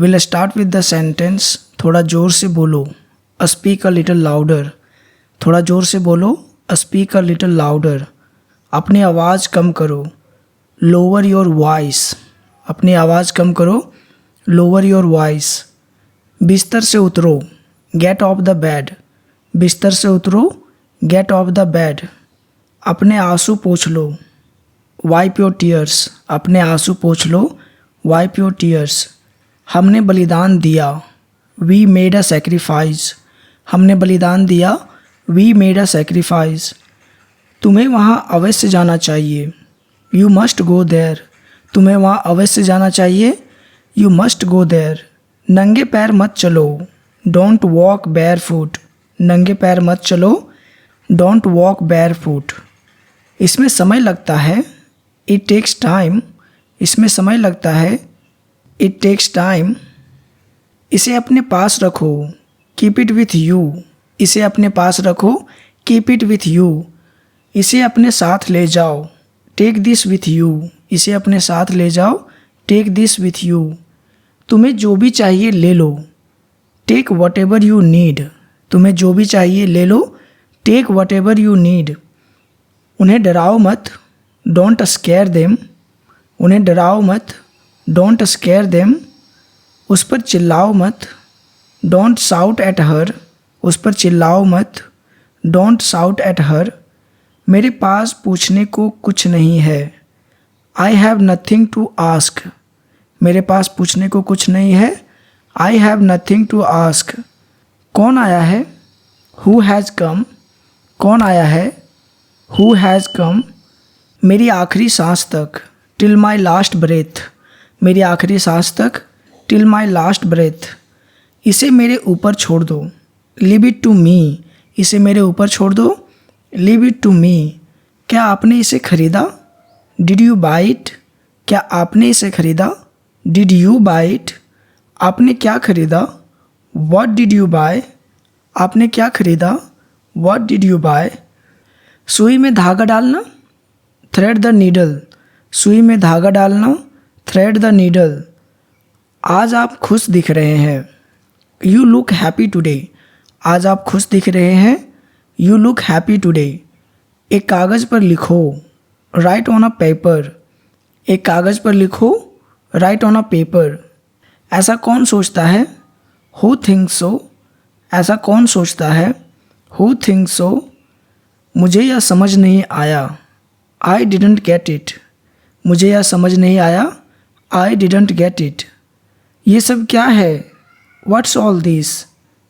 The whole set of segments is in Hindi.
Will start with the sentence थोड़ा ज़ोर से बोलो, स्पीक अ लिटिल लाउडर। थोड़ा ज़ोर से बोलो, स्पीक अ लिटिल लाउडर। अपनी आवाज़ कम करो, लोअर योर वॉइस। अपनी आवाज़ कम करो, लोअर योर वॉइस। बिस्तर से उतरो, गेट ऑफ द बेड। बिस्तर से उतरो, गेट ऑफ द बेड। अपने आंसू पोंछ लो, वाइप योर टीयर्स। अपने आंसू पोंछ लो, वाइप योर टीयर्स। हमने बलिदान दिया, वी मेड अ सेक्रीफाइस। हमने बलिदान दिया, वी मेड अ सेक्रीफाइस। तुम्हें वहाँ अवश्य जाना चाहिए, यू मस्ट गो देयर। तुम्हें वहाँ अवश्य जाना चाहिए, यू मस्ट गो देयर। नंगे पैर मत चलो, डोंट वॉक बेयर फुट। नंगे पैर मत चलो, डोंट वॉक बेयर फुट। इसमें समय लगता है, इट टेक्स टाइम। इसमें समय लगता है, इट टेक्स टाइम। इसे अपने पास रखो, कीप इट विथ यू। इसे अपने पास रखो, कीप इट विथ यू। इसे अपने साथ ले जाओ, टेक दिस विथ यू। इसे अपने साथ ले जाओ, टेक दिस विथ यू। तुम्हें जो भी चाहिए ले लो, take whatever you need. तुम्हें जो भी चाहिए ले लो, take whatever you need. उन्हें डराओ मत, डोंट स्केयर देम। उन्हें डराओ मत, डोंट स्केयर देम। उस पर चिल्लाओ मत, डोंट शाउट एट हर। उस पर चिल्लाओ मत, डोंट शाउट एट हर। मेरे पास पूछने को कुछ नहीं है, I have nothing to ask. मेरे पास पूछने को कुछ नहीं है, I have nothing to ask. कौन आया है, हु हैज़ कम। कौन आया है, हु हैज़ कम। मेरी आखिरी सांस तक, टिल माई लास्ट ब्रेथ। मेरी आखिरी सांस तक, टिल माई लास्ट ब्रेथ। इसे मेरे ऊपर छोड़ दो, लीव इट टू मी। इसे मेरे ऊपर छोड़ दो, लीव इट टू मी। क्या आपने इसे खरीदा, डिड यू बाई इट। क्या आपने इसे खरीदा, डिड यू बाई इट। आपने क्या खरीदा, व्हाट डिड यू बाय। आपने क्या खरीदा, व्हाट डिड यू बाय। सुई में धागा डालना, थ्रेड द नीडल। सुई में धागा डालना, थ्रेड द नीडल। आज आप खुश दिख रहे हैं, यू लुक हैप्पी टुडे। आज आप खुश दिख रहे हैं, यू लुक हैप्पी टुडे। एक कागज़ पर लिखो, राइट ऑन अ पेपर। एक कागज़ पर लिखो, राइट ऑन अ पेपर। ऐसा कौन सोचता है, हु थिंक्स सो। ऐसा कौन सोचता है, हु थिंक्स सो। मुझे यह समझ नहीं आया, आई डिडंट गेट इट। मुझे यह समझ नहीं आया, आई डिडंट गेट इट। ये सब क्या है, व्हाट्स ऑल दिस।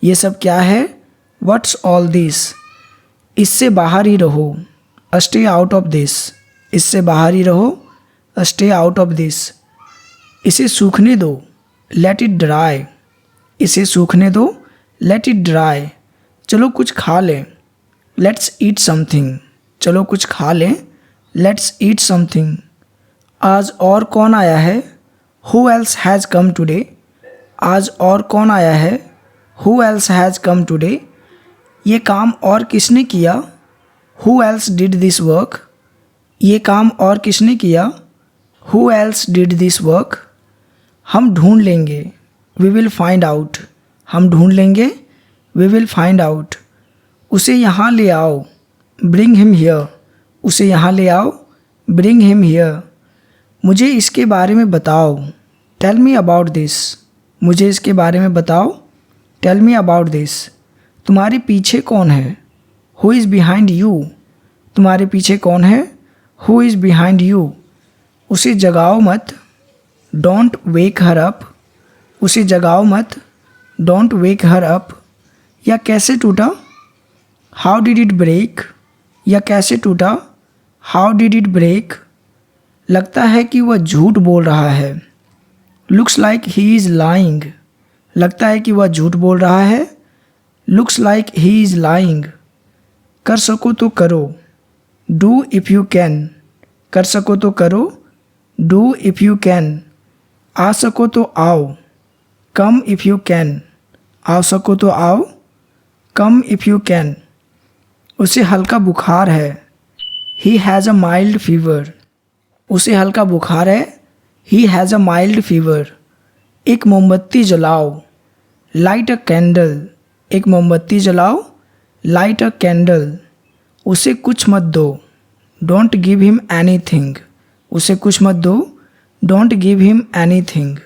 ये सब क्या है, व्हाट्स ऑल दिस। इससे बाहर ही रहो, स्टे आउट ऑफ दिस। इससे बाहर ही रहो, स्टे आउट ऑफ दिस। इसे सूखने दो, लेट इट ड्राई। इसे सूखने दो, लेट इट ड्राई। चलो कुछ खा लें, लेट्स ईट समथिंग। चलो कुछ खा लें, लेट्स ईट समथिंग। आज और कौन आया है, who else has come today. आज और कौन आया है, who else has come today. ये काम और किसने किया, who else did this work. ये काम और किसने किया, who else did this work. हम ढूंढ लेंगे, वी विल फाइंड आउट। हम ढूंढ लेंगे, वी विल फाइंड आउट। उसे यहाँ ले आओ, ब्रिंग हिम हियर। उसे यहाँ ले आओ, ब्रिंग हिम हियर। मुझे इसके बारे में बताओ, टेल मी अबाउट दिस। मुझे इसके बारे में बताओ, टेल मी अबाउट दिस। तुम्हारे पीछे कौन है, हु इज़ बिहाइंड यू। तुम्हारे पीछे कौन है, हु इज़ बिहाइंड यू। उसे जगाओ मत, डोंट वेक हर अप। उसे जगाओ मत, डोंट वेक हर अप। या कैसे टूटा, हाउ डिड इट ब्रेक। या कैसे टूटा, हाउ डिड इट ब्रेक। लगता है कि वह झूठ बोल रहा है, looks like he is lying. लगता है कि वह झूठ बोल रहा है, looks like he is lying. कर सको तो करो, डू इफ़ यू कैन। कर सको तो करो, डू इफ़ यू कैन। आ सको तो आओ, कम इफ़ यू कैन। आ सको तो आओ, कम इफ़ यू कैन। उसे हल्का बुखार है, he has a mild fever. उसे हल्का बुखार है, he has a mild fever. एक मोमबत्ती जलाओ, लाइट अ कैंडल, एक मोमबत्ती जलाओ, लाइट अ कैंडल। उसे कुछ मत दो, डोंट गिव हिम एनीथिंग, उसे कुछ मत दो, डोंट गिव हिम एनीथिंग।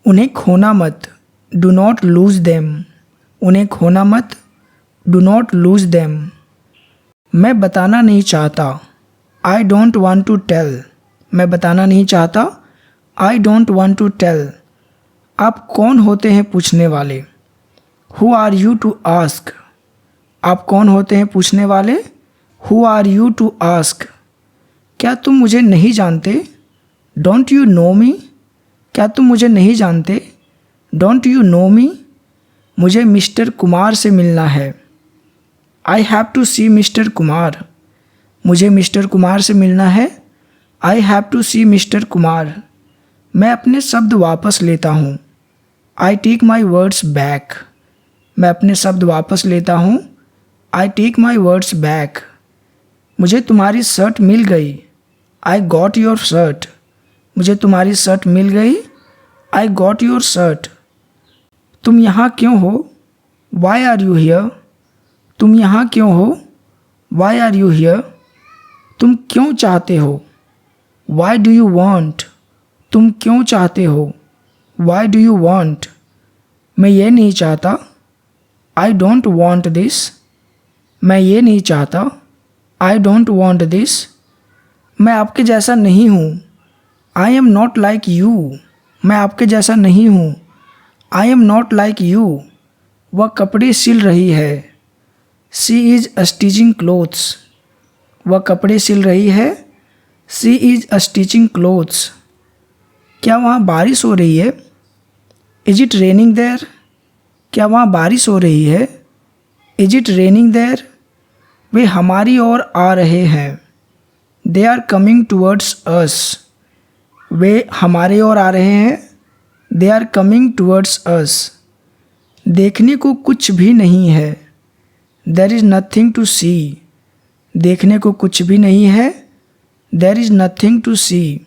उन्हें खोना मत, डू नॉट लूज देम, उन्हें खोना मत, डू नॉट लूज देम। मैं बताना नहीं चाहता, I don't want to tell, मैं बताना नहीं चाहता, I don't want to tell. आप कौन होते हैं पूछने वाले, who are you to ask, आप कौन होते हैं पूछने वाले, who are you to ask. क्या तुम मुझे नहीं जानते, डोंट यू नो मी, क्या तुम मुझे नहीं जानते, डोंट यू नो मी। मुझे मिस्टर कुमार से मिलना है, I have to see mister Kumar, मुझे मिस्टर कुमार से मिलना है, I have to see mister Kumar. मैं अपने शब्द वापस लेता हूँ, I take my words back, मैं अपने शब्द वापस लेता हूँ, I take my words back. मुझे तुम्हारी शर्ट मिल गई, आई गॉट योर शर्ट, मुझे तुम्हारी शर्ट मिल गई, आई गॉट योर शर्ट। तुम यहाँ क्यों हो, वाई आर यू हियर, तुम यहाँ क्यों हो, वाई आर यू हियर। तुम क्यों चाहते हो, वाई डू यू वॉन्ट, तुम क्यों चाहते हो, वाई डू यू वॉन्ट। मैं ये नहीं चाहता, आई डोंट वॉन्ट दिस, मैं ये नहीं चाहता, आई डोंट वॉन्ट दिस। मैं आपके जैसा नहीं हूँ, I am not like you, मैं आपके जैसा नहीं हूँ, I am not like you. वह कपड़े सिल रही है, शी इज़ स्टिचिंग क्लोथ्स, वह कपड़े सिल रही है, शी इज़ स्टिचिंग क्लोथ्स। क्या वहाँ बारिश हो रही है, इज इट रेनिंग देयर, क्या वहाँ बारिश हो रही है, इज इट रेनिंग देयर। वे हमारी ओर आ रहे हैं, they are coming towards us, वे हमारे ओर आ रहे हैं, they are coming towards us. देखने को कुछ भी नहीं है, there is nothing to see, देखने को कुछ भी नहीं है, there is nothing to see.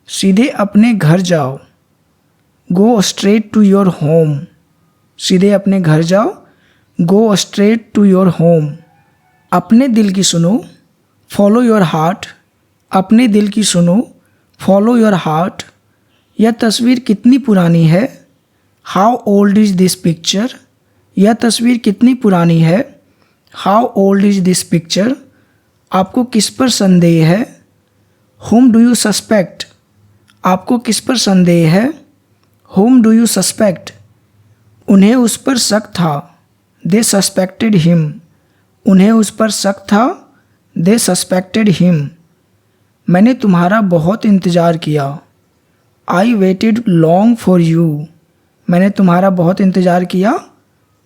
सीधे अपने घर जाओ, go straight to your home, सीधे अपने घर जाओ, go straight to your home. अपने दिल की सुनो, फॉलो योर हार्ट, अपने दिल की सुनो, फॉलो योर हार्ट। यह तस्वीर कितनी पुरानी है, how old is this picture, यह तस्वीर कितनी पुरानी है, how old is this picture. आपको किस पर संदेह है, हुम डू यू सस्पेक्ट, आपको किस पर संदेह है, हुम डू यू सस्पेक्ट। उन्हें उस पर शक था, दे सस्पेक्टेड हिम, उन्हें उस पर शक था, दे सस्पेक्टेड हिम। मैंने तुम्हारा बहुत इंतज़ार किया, I waited long for you, मैंने तुम्हारा बहुत इंतज़ार किया,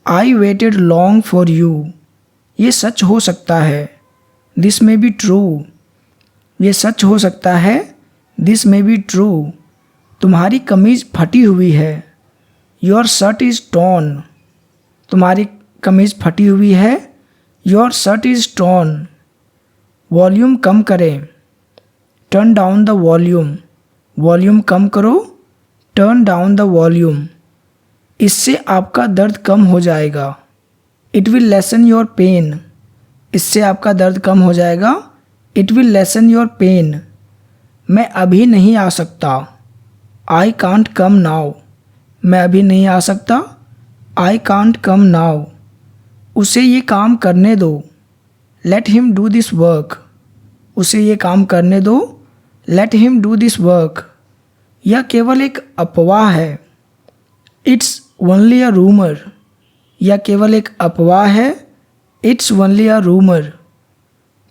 I waited long for you. ये सच हो सकता है, दिस मे बी ट्रू, ये सच हो सकता है, दिस मे बी ट्रू। तुम्हारी कमीज़ फटी हुई है, योर शर्ट इज़ टॉर्न, तुम्हारी कमीज़ फटी हुई है, your shirt is torn. Volume कम करें, turn down the volume, volume कम करो, टर्न डाउन द वॉल्यूम। इससे आपका दर्द कम हो जाएगा, it will lessen your pain, इससे आपका दर्द कम हो जाएगा, it will lessen your pain. मैं अभी नहीं आ सकता, आई कांट कम नाउ, मैं अभी नहीं आ सकता, आई कांट कम नाउ। उसे ये काम करने दो, let him do this work, उसे ये काम करने दो, let him do this work. यह केवल एक अफवाह है, इट्स ओनली अ रूमर, यह केवल एक अफवाह है, इट्स ओनली अ रूमर।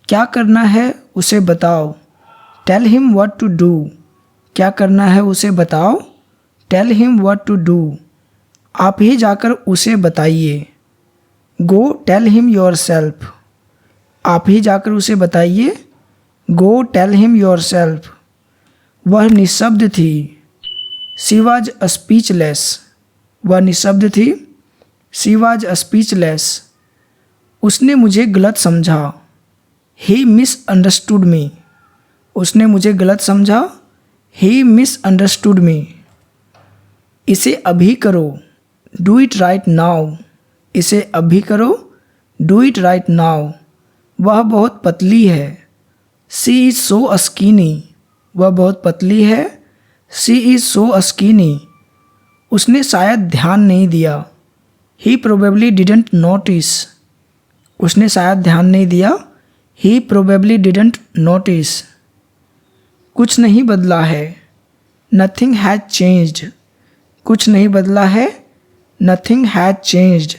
क्या करना है उसे बताओ, tell him what to do, क्या करना है उसे बताओ, tell him what to do. आप ही जाकर उसे बताइए, go tell him yourself, आप ही जाकर उसे बताइए, go tell him yourself. वह निशब्द थी, शी वॉज स्पीचलेस, वह निशब्द थी, शी वॉज स्पीचलेस। उसने मुझे गलत समझा, ही मिस अंडरस्टूड मी, उसने मुझे गलत समझा, ही मिस अंडरस्टूड मी। इसे अभी करो, डू इट राइट नाउ। इसे अभी करो, डू इट राइट नाउ। वह बहुत पतली है, शी इज़ सो स्किनी। वह बहुत पतली है, शी इज़ सो स्किनी। उसने शायद ध्यान नहीं दिया, ही प्रोबेबली डिडंट नोटिस। उसने शायद ध्यान नहीं दिया, ही प्रोबेबली डिडंट नोटिस। कुछ नहीं बदला है, नथिंग हैज़ चेंज्ड। कुछ नहीं बदला है, नथिंग हैज़ चेंज्ड।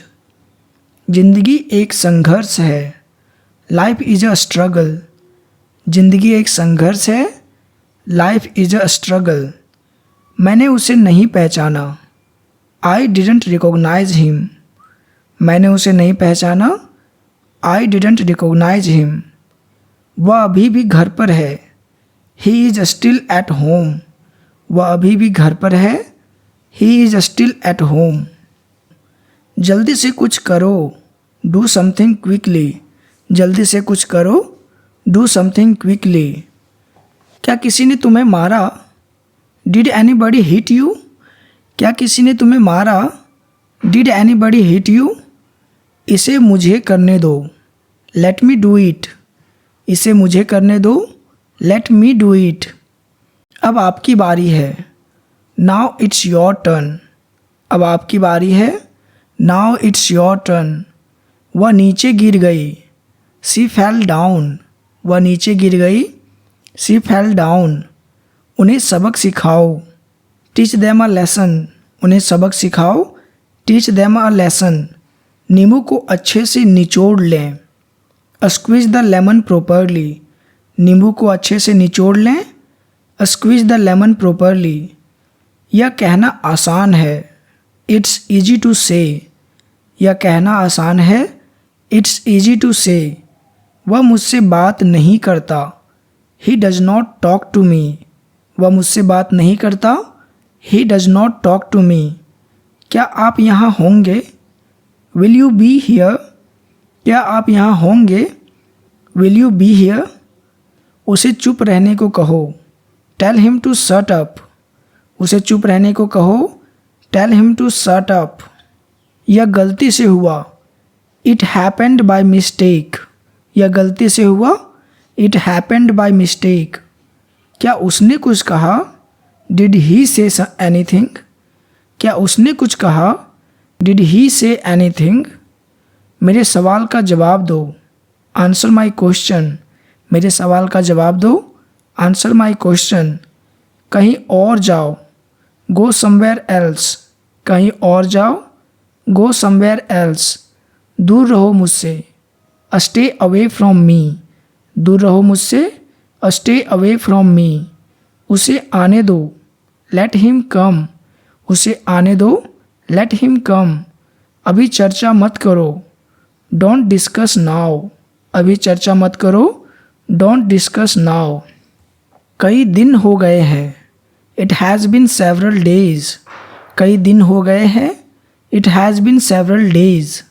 जिंदगी एक संघर्ष है, लाइफ इज़ अ स्ट्रगल। जिंदगी एक संघर्ष है, लाइफ इज़ अ स्ट्रगल। मैंने उसे नहीं पहचाना, आई डिडंट रिकॉग्नाइज हिम। मैंने उसे नहीं पहचाना, आई डिडंट रिकॉग्नाइज हिम। वह अभी भी घर पर है, he is still at home. वह अभी भी घर पर है, he is still at home. जल्दी से कुछ करो, डू समथिंग क्विकली। जल्दी से कुछ करो, डू समथिंग क्विकली। क्या किसी ने तुम्हें मारा, डिड एनीबडी हिट यू। क्या किसी ने तुम्हें मारा, डिड एनीबडी हिट यू। इसे मुझे करने दो, लेट मी डू इट। इसे मुझे करने दो, लेट मी डू इट। अब आपकी बारी है, नाउ इट्स योर टर्न। अब आपकी बारी है, नाउ इट्स योर टर्न। वह नीचे गिर गई, सी फेल डाउन। वह नीचे गिर गई, सी फेल डाउन। उन्हें सबक सिखाओ, टीच देम अ लेसन। उन्हें सबक सिखाओ, टीच देम अ लेसन। नींबू को अच्छे से निचोड़ लें, स्क्वीज द लेमन प्रॉपरली। नींबू को अच्छे से निचोड़ लें, स्क्वीज द लेमन प्रॉपरली। यह कहना आसान है, इट्स ईजी टू से। यह कहना आसान है, इट्स ईजी टू से। वह मुझसे बात नहीं करता, he does not talk to me. वह मुझसे बात नहीं करता, he does not talk to me. क्या आप यहाँ होंगे, विल यू बी हियर। क्या आप यहाँ होंगे, विल यू बी हियर। उसे चुप रहने को कहो, tell him to shut up. उसे चुप रहने को कहो, tell him to shut up. यह गलती से हुआ, इट हैपेंड बाय मिस्टेक। यह गलती से हुआ, इट हैपेंड बाय मिस्टेक। क्या उसने कुछ कहा, डिड ही से एनीथिंग। क्या उसने कुछ कहा, डिड ही से एनीथिंग। मेरे सवाल का जवाब दो, आंसर माई क्वेश्चन। मेरे सवाल का जवाब दो, आंसर माई क्वेश्चन। कहीं और जाओ, गो समवेयर एल्स। कहीं और जाओ, गो समवेयर एल्स। दूर रहो मुझसे, स्टे अवे फ्रॉम मी। दूर रहो मुझसे, स्टे अवे फ्रॉम मी। उसे आने दो, लेट हिम कम। उसे आने दो, लेट हिम कम। अभी चर्चा मत करो, डोंट डिस्कस नाउ। अभी चर्चा मत करो, डोंट डिस्कस नाउ। कई दिन हो गए हैं, it has been several days. कई दिन हो गए हैं, it has been several days.